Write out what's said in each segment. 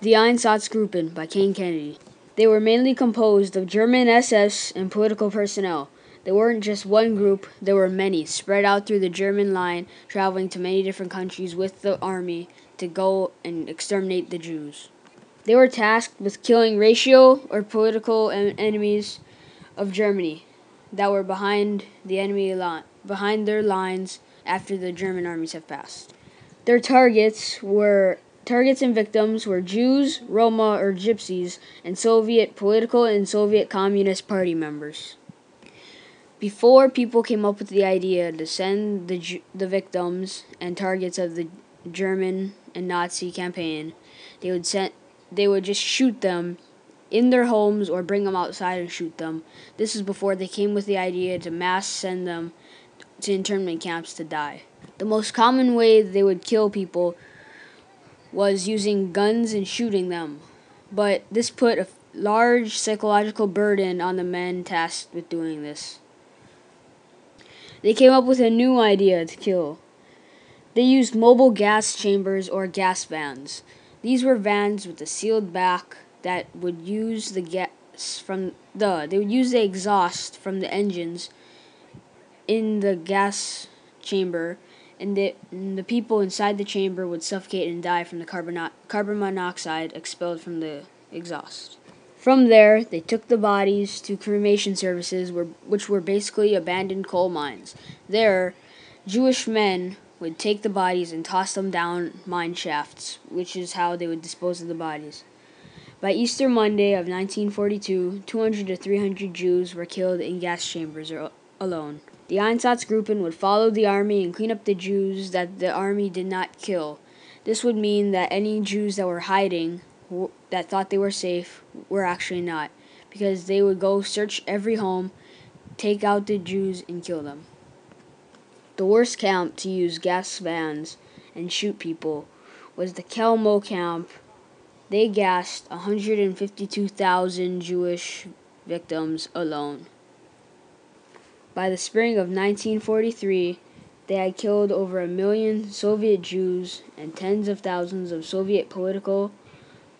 The Einsatzgruppen by Kane Kennedy. They were mainly composed of German SS and political personnel. They weren't just one group, there were many, spread out through the German line, traveling to many different countries with the army to go and exterminate the Jews. They were tasked with killing racial or political enemies of Germany that were behind behind their lines after the German armies have passed. Their targets and victims were Jews, Roma or Gypsies, and Soviet political and Soviet Communist Party members. Before people came up with the idea to send the victims and targets of the German and Nazi campaign, they would just shoot them in their homes or bring them outside and shoot them. This is before they came with the idea to mass send them to internment camps to die. The most common way they would kill people was using guns and shooting them, but this put a large psychological burden on the men tasked with doing this. They came up with a new idea to kill. They used mobile gas chambers or gas vans. These were vans with a sealed back that would use the exhaust from the engines in the gas chamber, and the people inside the chamber would suffocate and die from the carbon monoxide expelled from the exhaust. From there, they took the bodies to cremation services, which were basically abandoned coal mines. There, Jewish men would take the bodies and toss them down mine shafts, which is how they would dispose of the bodies. By Easter Monday of 1942, 200 to 300 Jews were killed in gas chambers alone. The Einsatzgruppen would follow the army and clean up the Jews that the army did not kill. This would mean that any Jews that were hiding, that thought they were safe, were actually not, because they would go search every home, take out the Jews, and kill them. The worst camp to use gas vans and shoot people was the Kelmo camp. They gassed 152,000 Jewish victims alone. By the spring of 1943, they had killed over 1 million Soviet Jews and tens of thousands of Soviet political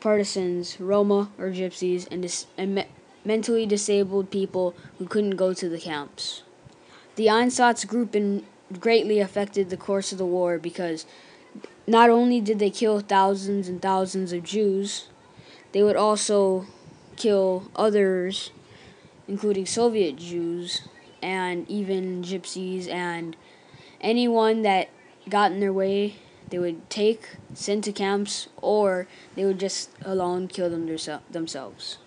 partisans, Roma or Gypsies, and mentally disabled people who couldn't go to the camps. The Einsatzgruppen greatly affected the course of the war because not only did they kill thousands and thousands of Jews, they would also kill others, including Soviet Jews and even Gypsies and anyone that got in their way. They would send to camps, or they would just alone kill them themselves.